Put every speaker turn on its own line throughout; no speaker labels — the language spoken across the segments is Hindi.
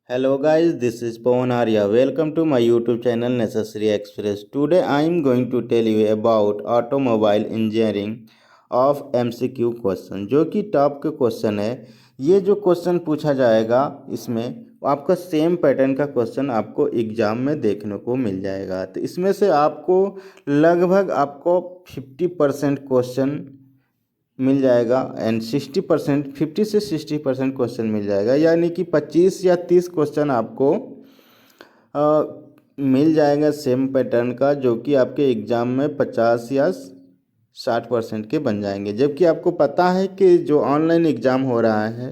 Hello guys, this is Pawan Arya. Welcome to my YouTube channel Necessary Express. Today I am going to tell you about automobile engineering of MCQ question, जो कि टॉप के क्वेश्चन है। ये जो क्वेश्चन पूछा जाएगा इसमें आपका सेम पैटर्न का क्वेश्चन आपको एग्जाम में देखने को मिल जाएगा। तो इसमें से आपको लगभग 50% क्वेश्चन मिल जाएगा एंड 60% 50 से 60% क्वेश्चन मिल जाएगा, यानी कि 25 या 30 क्वेश्चन आपको मिल जाएगा सेम पैटर्न का, जो कि आपके एग्ज़ाम में 50 या 60% के बन जाएंगे। जबकि आपको पता है कि जो ऑनलाइन एग्ज़ाम हो रहा है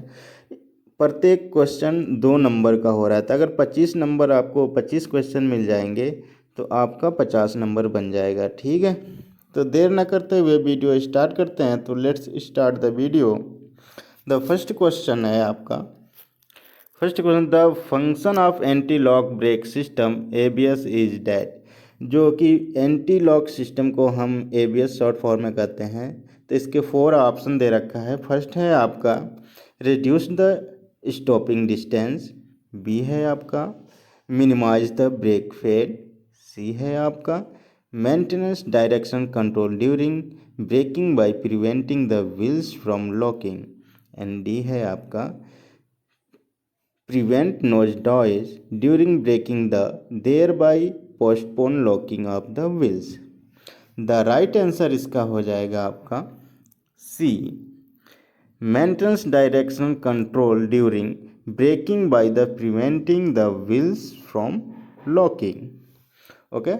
प्रत्येक क्वेश्चन 2 नंबर का हो रहा है। तो अगर 25 नंबर आपको 25 क्वेश्चन मिल जाएंगे तो आपका 50 नंबर बन जाएगा। ठीक है, तो देर न करते हुए वीडियो स्टार्ट करते हैं। तो let's start the video. The first question है आपका, first question, the function of anti lock brake system ABS is that. जो कि एंटी लॉक सिस्टम को हम ABS शॉर्ट फॉर्म में कहते हैं। तो इसके 4 ऑप्शन दे रखा है। फर्स्ट है आपका reduce the stopping distance, B है आपका minimize the brake fade, C है आपका maintenance direction control during braking by preventing the wheels from locking, and D है आपका prevent nose noise during braking the thereby postpone locking of the wheels. The right answer इसका हो जाएगा आपका C, maintenance direction control during braking by the preventing the wheels from locking. Okay,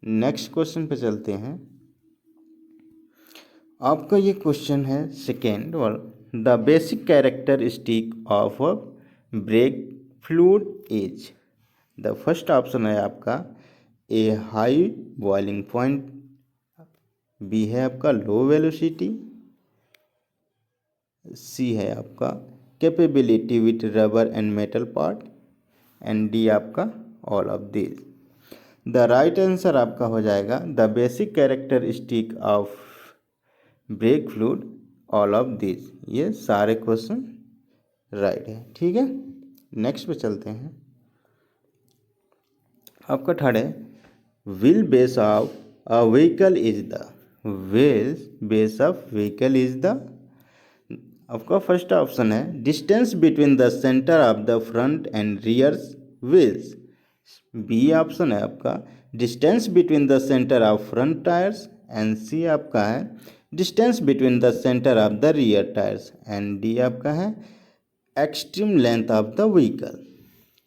next question पे चलते हैं। आपका ये क्वेश्चन है सेकेंड वाला, the basic characteristic of a brake fluid is. The first option है आपका A high boiling point, B है आपका लो वेलोसिटी, सी है आपका capability with rubber and metal part, and D आपका all of this. The right answer आपका हो जाएगा the basic characteristic of brake fluid all of this. ये सारे क्वेश्चन राइट है। ठीक है, नेक्स्ट पे चलते हैं। आपका थर्ड है wheelbase of a vehicle is the, wheelbase of vehicle is the. आपका फर्स्ट ऑप्शन है distance between the centre of the front and rears wheels, B option है आपका distance between the centre of front tyres, and C आपका है distance between the centre of the rear tyres, and D आपका है extreme length of the vehicle.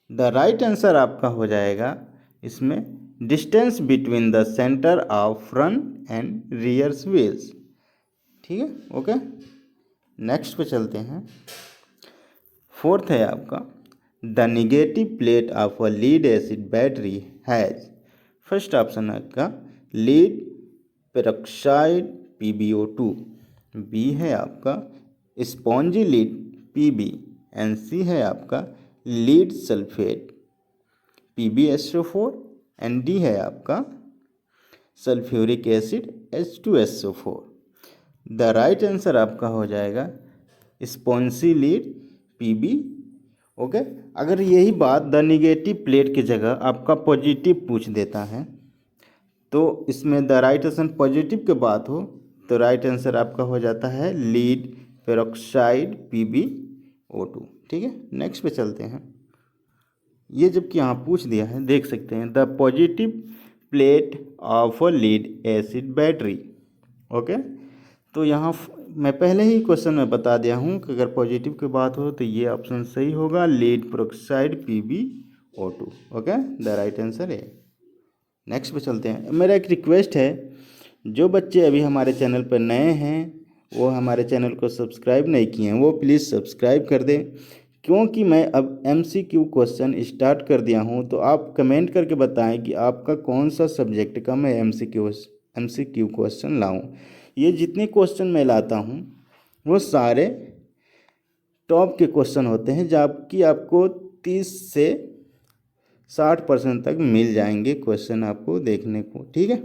The right answer आपका हो जाएगा इसमें distance between the centre of front and rears wheels. ठीक है, ओके, नेक्स्ट पे चलते हैं। फोर्थ है आपका the negative plate of a lead acid battery has. First option है आपका लीड पेरोक्साइड PbO2, बी है आपका spongy lead Pb, and C है आपका lead sulphate PbSO4, and D है आपका sulphuric acid H2SO4। The right answer आपका हो जाएगा स्पॉन्जी लीड Pb। ओके, अगर यही बात द निगेटिव प्लेट की जगह आपका पॉजिटिव पूछ देता है तो इसमें द राइट आंसर पॉजिटिव के बात हो तो राइट आंसर आपका हो जाता है लीड पेरोक्साइड PbO2। ठीक है, नेक्स्ट पे चलते हैं। ये जबकि यहाँ पूछ दिया है, देख सकते हैं the positive plate of a lead acid battery. Okay, तो यहाँ मैं पहले ही क्वेश्चन में बता दिया हूँ कि अगर पॉजिटिव की बात हो तो ये ऑप्शन सही होगा lead peroxide PbO2। Okay, the right answer है। नेक्स्ट पे चलते हैं। मेरा एक रिक्वेस्ट है, जो बच्चे अभी हमारे चैनल पर नए हैं वो हमारे चैनल को सब्सक्राइब नहीं किए हैं वो प्लीज़ सब्सक्राइब कर दें, क्योंकि मैं अब MCQ क्वेश्चन स्टार्ट कर दिया हूँ। तो आप कमेंट करके बताएं कि आपका कौन सा सब्जेक्ट का मैं MCQ क्वेश्चन लाऊं। ये जितने क्वेश्चन मैं लाता हूँ वो सारे टॉप के क्वेश्चन होते हैं, जबकि आपको 30 से 60% तक मिल जाएंगे क्वेश्चन आपको देखने को। ठीक है,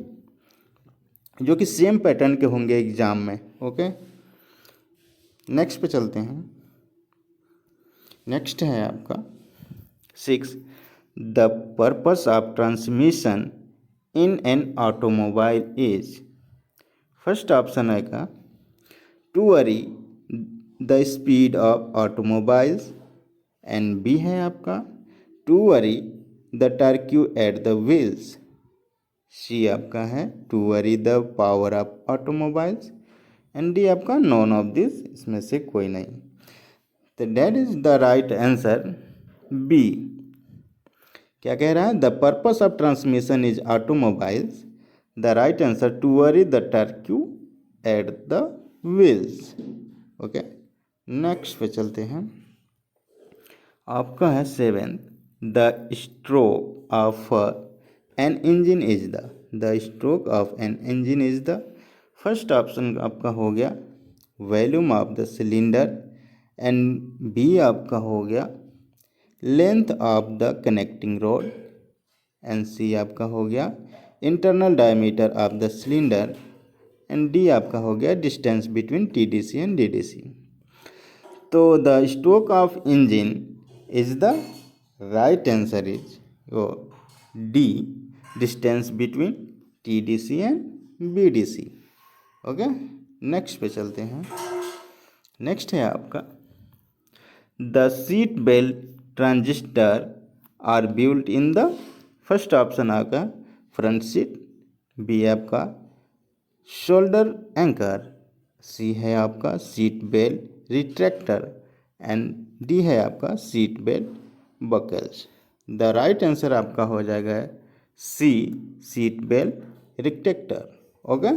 जो कि सेम पैटर्न के होंगे एग्जाम में। ओके, नेक्स्ट पे चलते हैं। नेक्स्ट है आपका 6. The purpose of transmission in an automobile is, first option आएगा to vary the speed of automobiles, and B है आपका to vary the torque at the wheels, C आपका है to vary the power of automobiles, and D आपका नॉन ऑफ दिस, इसमें से कोई नहीं। तो that is the right answer B. क्या कह रहा है? The purpose of transmission is automobiles, the right answer to vary the torque at the wheels. Okay, next पे चलते हैं। आपका है 7th, the stroke of an engine is the stroke of an engine is the, first option आपका हो गया volume of the cylinder, and B आपका हो गया length of the connecting rod, and C आपका हो गया internal diameter of the cylinder, and D आपका हो गया distance between TDC and DDC. तो the stroke of engine is the right answer is D, distance between TDC and BDC. Okay, next पे चलते हैं। नेक्स्ट है आपका the seat belt transistor are built in the, first option आपका फ्रंट सीट, बी आपका शोल्डर एंकर, सी है आपका seat belt retractor, and D है आपका seat belt buckles. The right answer आपका हो जाएगा C, seat belt retractor. Okay,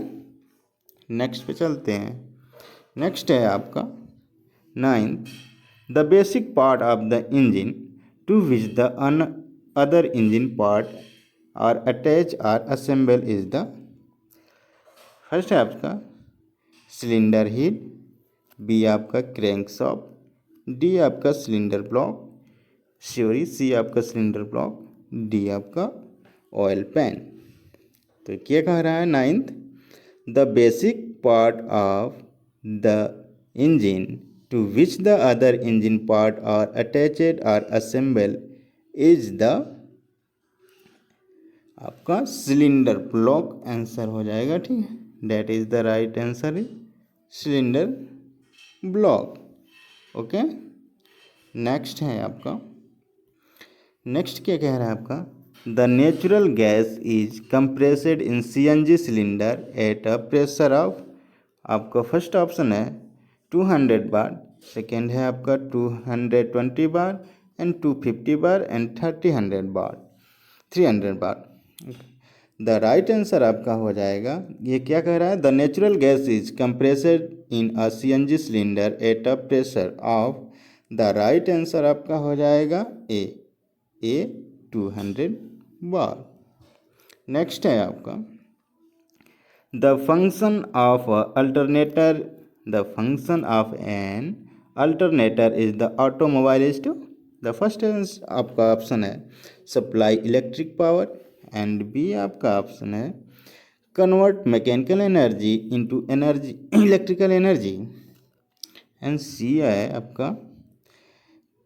next पे चलते हैं। नेक्स्ट है आपका 9th, the basic part of the engine to which the other engine part are attach are assemble is the, first है आपका सिलेंडर हेड, बी आपका क्रैंक शॉफ्ट, डी आपका सिलेंडर ब्लॉक, सी आपका सिलेंडर ब्लॉक, डी आपका ऑयल पैन। तो क्या कह रहा है 9th, the basic part of the engine to which the other engine part are attached are assemble is the, आपका सिलेंडर ब्लॉक आंसर हो जाएगा। ठीक है, that is the right answer is cylinder block. Okay, next है आपका, नेक्स्ट क्या कह रहा है आपका the natural gas is compressed in CNG cylinder at a pressure of, आपका फर्स्ट ऑप्शन है 200 बार, सेकेंड है आपका 220 bar, and 250 bar, and 300 bar, 300 bar. The right answer आपका हो जाएगा, ये क्या कह रहा है? The natural gas is compressed in a CNG cylinder at a pressure of, the right answer आपका हो जाएगा ए 200 बार। नेक्स्ट है आपका the function of alternator, the function of an alternator is the automobile is to, the first आपका ऑप्शन है supply electric power, and B आपका ऑप्शन है convert mechanical energy into energy electrical energy, and C है आपका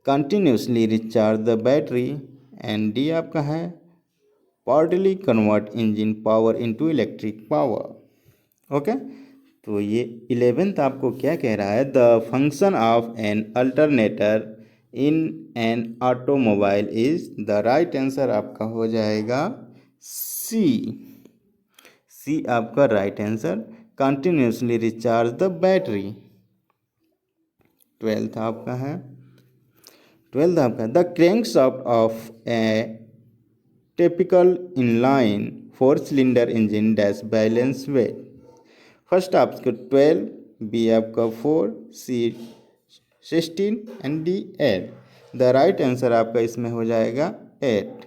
continuously recharge the battery, and D आपका है partly convert engine power into electric power. Okay, तो ये 11th आपको क्या कह रहा है? The function of an alternator in an automobile is, the right answer आपका हो जाएगा सी, सी आपका right answer continuously recharge the battery. 12th आपका है, 12th आपका the crankshaft of a typical inline 4 cylinder engine dash balance weight, first आपका 12, बी आपका 4, C 16, and D 8। The right answer आपका इसमें हो जाएगा 8,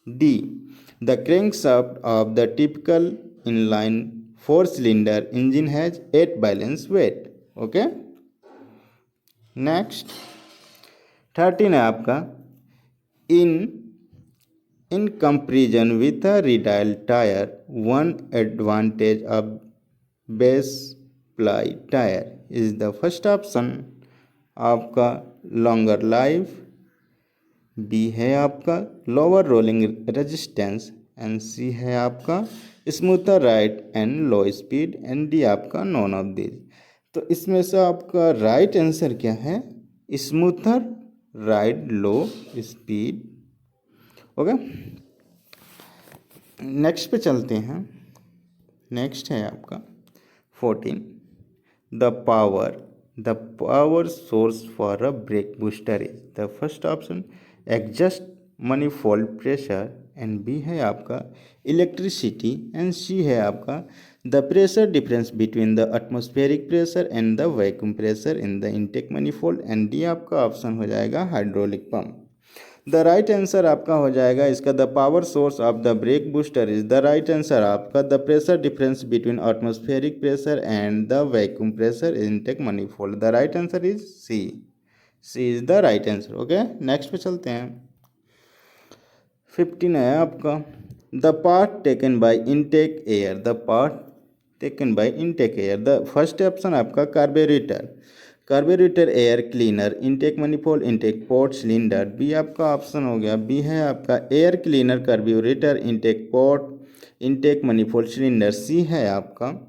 D, the crankshaft of the typical inline 4 cylinder engine has 8 balance weight. Okay, next 13 है आपका in comparison with a radial tire, one advantage of base ply tire is the first option आपका longer life, बी है आपका lower rolling resistance, and C है आपका smoother ride and low speed, and D आपका नॉन ऑफ दिस। तो इसमें से आपका राइट आंसर क्या है? Smoother ride low speed. Okay, next पे चलते हैं। नेक्स्ट है आपका 14, the power source for a brake booster is the first option exhaust manifold pressure, and B है आपका इलेक्ट्रिसिटी, एंड सी है आपका the pressure difference between the atmospheric pressure and the vacuum pressure in the intake manifold, and D आपका ऑप्शन हो जाएगा hydraulic pump. The right answer आपका हो जाएगा इसका the power source of the brake booster is the right answer आपका the pressure difference between atmospheric pressure and the vacuum pressure intake manifold. The right answer is C. C is the right answer. Okay, next पे चलते हैं। 15 है आपका the part taken by intake air, the part taken by intake air. The first option आपका carburettor air cleaner, intake manifold, intake port, cylinder. B आपका ऑप्शन हो गया, बी है आपका air cleaner, carburettor, intake port, intake manifold, cylinder. C है आपका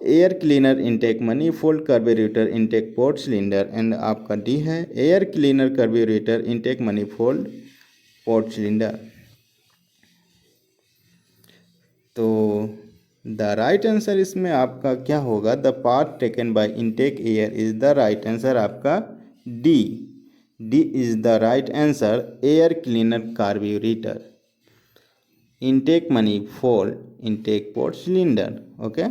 air cleaner, intake manifold, carburettor, intake port, cylinder, and आपका डी है air cleaner, carburettor, intake manifold, port, cylinder. तो द राइट आंसर इसमें आपका क्या होगा? The part taken by intake air is the right answer आपका D. D is the right answer, air cleaner, carburettor, intake manifold, intake port, cylinder. Okay,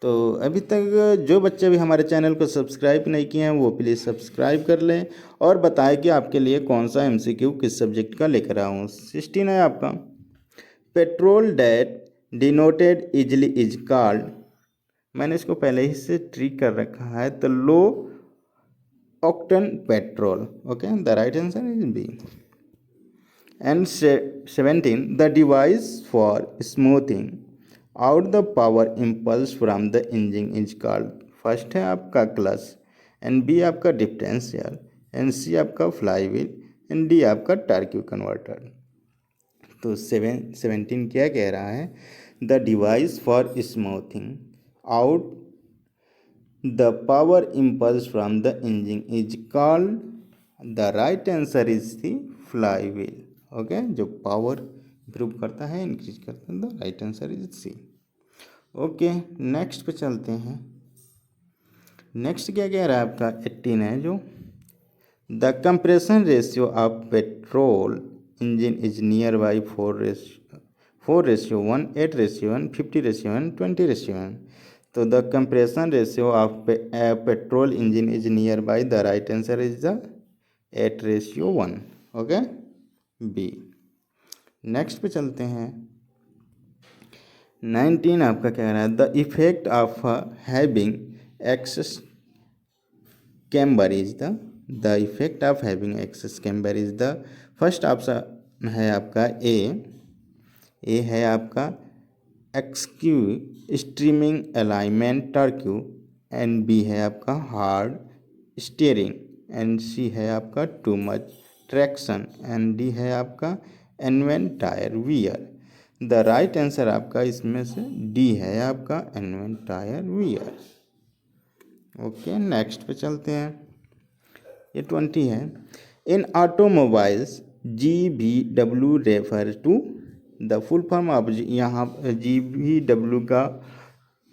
तो अभी तक जो बच्चे भी हमारे चैनल को सब्सक्राइब नहीं किए हैं वो प्लीज़ सब्सक्राइब कर लें और बताएं कि आपके लिए कौन सा एमसीक्यू किस सब्जेक्ट का लेकर आया हूँ। 16 है आपका petrol that denoted easily is called, मैंने इसको पहले ही से ट्रिक कर रखा है, तो low octane petrol. Okay, the right answer is B. And 17 the device for smoothing out the power impulse from the engine is called. First है आपका क्लच, एंड बी आपका डिफरेंशियल, एंड सी आपका फ्लाई व्हील, एंड डी आपका टर्क्यू कन्वर्टर। तो 17 क्या कह रहा है? The device for smoothing out the power impulse from the engine is called, the right answer is the flywheel. Okay, जो पावर इम्प्रूव करता है, इंक्रीज करता है, the right answer is C. Okay, next पे चलते हैं। नेक्स्ट क्या कह रहा है आपका 18 है जो the compression ratio of petrol engine is near by 4:1, 8:1, 50:1, 20:1। तो the compression ratio of petrol engine is near by, the right answer is the 8:1। Okay, B. Next पे चलते हैं। 19 आपका कह रहा है the effect of having excess camber is the effect of having excess camber is the first option है आपका ए है आपका excessive steering alignment टर्क्यू, and B है आपका हार्ड स्टीयरिंग, एंड सी है आपका too much traction, and D है आपका uneven tyre wear. The right answer आपका इसमें से डी है आपका uneven tyre wear. Okay, next पे चलते हैं। ये 20 है in automobiles GVW refer to the full form of, यहाँ GVW का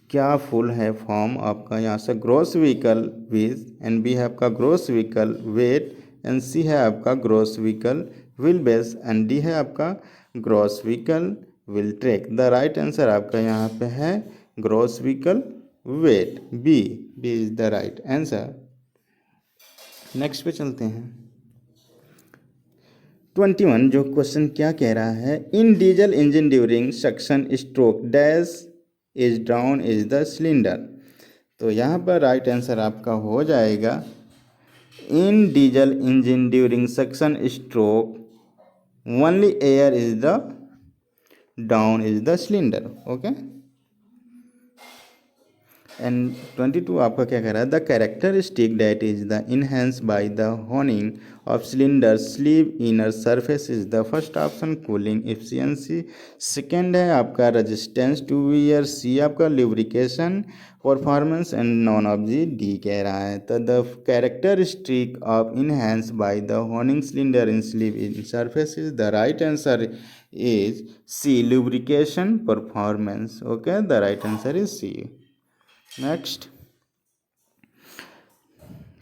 क्या फुल है फॉर्म आपका? यहाँ से gross vehicle width, and B है आपका gross vehicle weight, and C है आपका gross vehicle wheelbase, and D है आपका gross vehicle wheel track. The right answer आपका यहाँ पे है gross vehicle weight, B is the right answer. Next पे चलते हैं। 21 जो क्वेश्चन क्या कह रहा है? In diesel engine during suction stroke dash is down is the cylinder. तो यहाँ पर राइट आंसर आपका हो जाएगा in diesel engine during suction stroke only air is the down is the cylinder. Okay, and 22 आपका क्या कह रहा है, the characteristic that is the enhance by the honing of cylinder sleeve inner surface is the first option cooling efficiency, second है आपका रेजिस्टेंस टू वियर, सी आपका lubrication performance and none of D कह रहा है। तो the characteristic of enhance by the honing cylinder in sleeve in surface is the right answer is C, lubrication performance. Okay, the right answer is C. Next,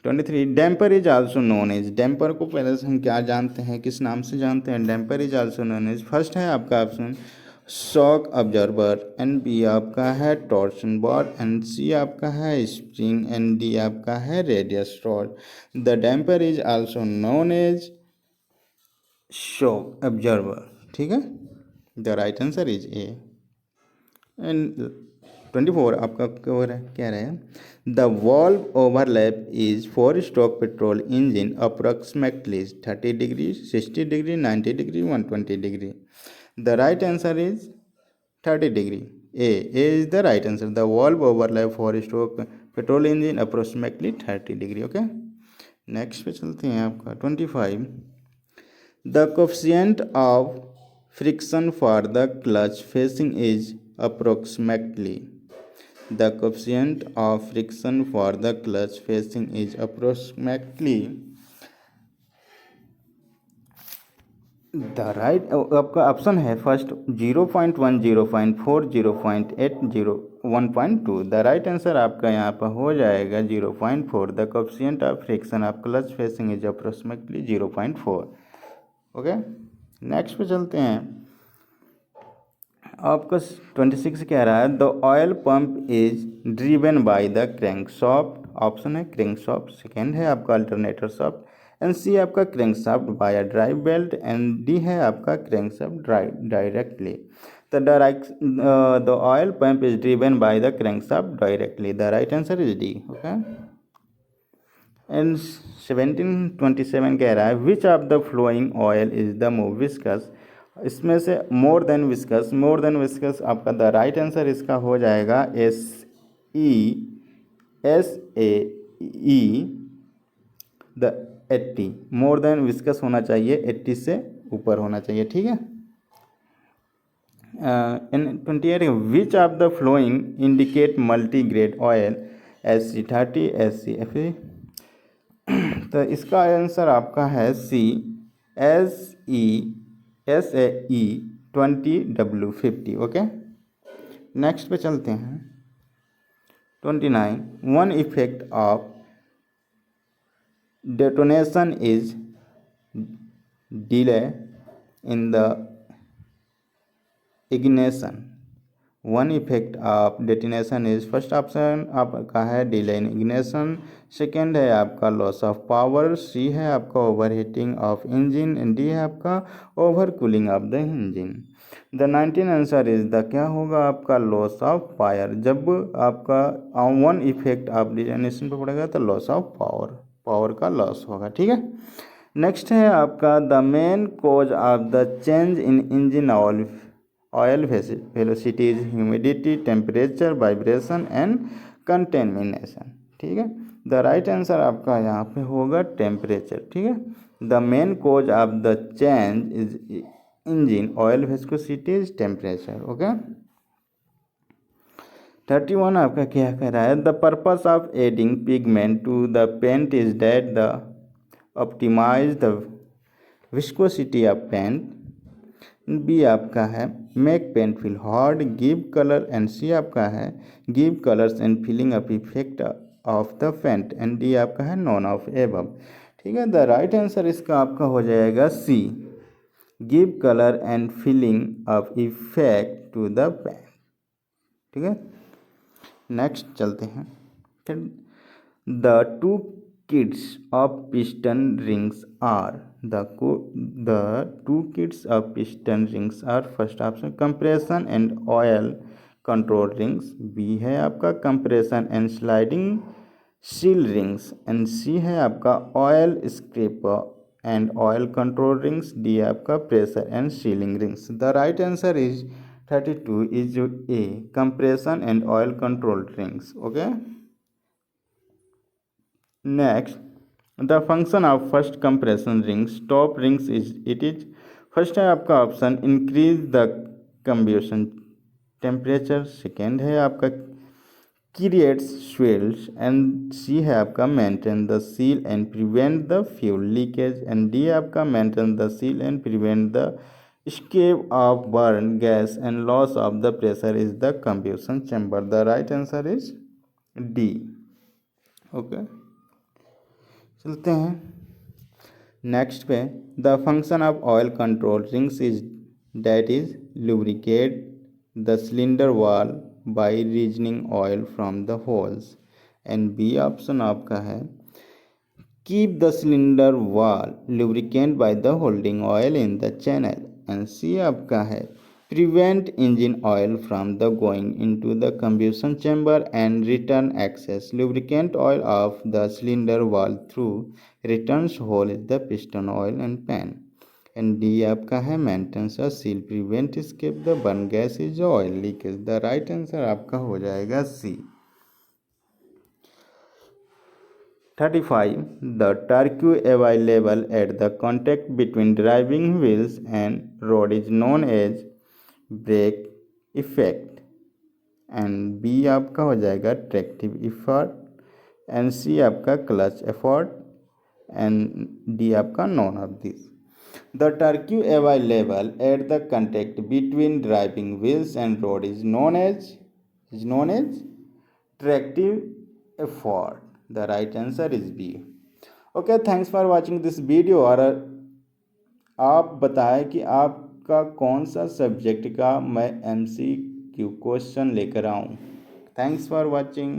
23 damper is also known as, damper को पहले से हम क्या जानते हैं, किस नाम से जानते हैं, damper is also known as, first है आपका option shock observer, and B आपका है टॉर्शन बार, एंड सी आपका है स्प्रिंग, एंड डी आपका है radius rod. The damper is also known as shock observer, ठीक है। The right answer is A. And 24 आपका क्या रहे, the valve overlap is 4 stroke petrol engine approximately 30 degree, 60 degree, 90 degree, 120 degree. The right answer is 30 degree, A is the right answer. The valve overlap 4 stroke petrol engine approximately 30 degree. Okay, next पे चलते हैं आपका 25, the coefficient of friction for the clutch facing is approximately, the coefficient of friction for the clutch facing is approximately, the right आपका ऑप्शन है फर्स्ट 0.1, 0.4, 0.8, 1.2। द राइट आंसर आपका यहाँ पर हो जाएगा 0.4। The coefficient of friction of clutch facing is approximately 0.4। Okay, next पे चलते हैं आपका 26 कह रहा है, the oil pump is driven by the crankshaft, option है क्रैंक शाफ्ट, सेकेंड है आपका अल्टरनेटर शाफ्ट, एंड सी आपका crankshaft by drive belt, and D है आपका क्रैंक शाफ्ट डायरेक्टली। तो the oil pump is driven by the crankshaft directly. The right answer is D. Okay, and 27 कह रहा है, which of the flowing oil is the more viscous, इसमें से more than viscous, more than viscous आपका द राइट आंसर इसका हो जाएगा SE the 80, more than viscous होना चाहिए, 80 से ऊपर होना चाहिए, ठीक है। In 28 which of the flowing indicate multi grade oil, SC30, SCFE। तो इसका आंसर आपका है सी, SAE 20W50। ओके, नेक्स्ट पे चलते हैं 29, one effect of detonation is delay in the ignition. One effect of detonation is, first option आपका है डिले इन इग्निशन, सेकेंड है आपका लॉस ऑफ पावर, सी है आपका over heating of engine, and D है आपका over cooling of the engine. The 19 answer is the क्या होगा आपका लॉस ऑफ पावर। जब आपका वन इफेक्ट ऑफ डेटोनेशन पे पड़ेगा तो लॉस ऑफ पावर, पावर का लॉस होगा, ठीक है। नेक्स्ट है आपका the main cause of the change in engine oil velocities, humidity, temperature, vibration and contamination, ठीक है। द राइट आंसर आपका यहाँ पे होगा टेम्परेचर, ठीक है। The main cause of the change is engine oil velocities temperature. Okay, 31 आपका क्या कह रहा है, the purpose of adding pigment to the paint is that the optimise the viscosity of paint, B आपका है make paint feel hard, give colour, and C आपका है give colours and feeling up effect of the paint, and D आपका है नॉन ऑफ एबव, ठीक है। द राइट आंसर इसका आपका हो जाएगा C, give colour and feeling of effect to the paint, ठीक है। नेक्स्ट चलते हैं, the two kits of piston rings are, the two kits of piston rings are, first option compression and oil control rings, B है आपका compression and sliding seal rings, and C है आपका oil scraper and oil control rings, D आपका pressure and sealing rings। The right answer is 32 is A, compression and oil control rings. Okay. Next, the function of first compression rings, top rings is first है आपका option increase the combustion temperature, second है आपका क्रिएट्स स्वेल्स, एंड सी है आपका maintain the seal and prevent the fuel leakage, and D है आपका maintain the seal and prevent the escape of burn gas and loss of the pressure is the combustion chamber. The right answer is D. Okay, चलते हैं नेक्स्ट पे. The function of oil control rings is that is lubricate the cylinder wall by reasoning oil from the holes, and B option आपका है keep the cylinder wall lubricate by the holding oil in the channel, and C आपका है prevent engine oil from the going into the combustion chamber and return excess lubricant oil of the cylinder wall through return hole is the piston oil and pan, and D आपका है मेंटेनेंस और seal prevent escape the burn gas is oil leakage. The right answer आपका हो जाएगा सी. 35. The torque available at the contact between driving wheels and rod is known as brake effect, and B आपका हो जाएगा ट्रैक्टिव इफर्ट, एंड सी आपका क्लच एफर्ट, एंड डी आपका none of this. The torque available at the contact between driving wheels and rod is known as tractive effort. The right answer is B. Okay, thanks for watching this video. और आप बताएं कि आपका कौन सा सब्जेक्ट का मैं MCQ क्वेश्चन लेकर आऊँ. Thanks for watching.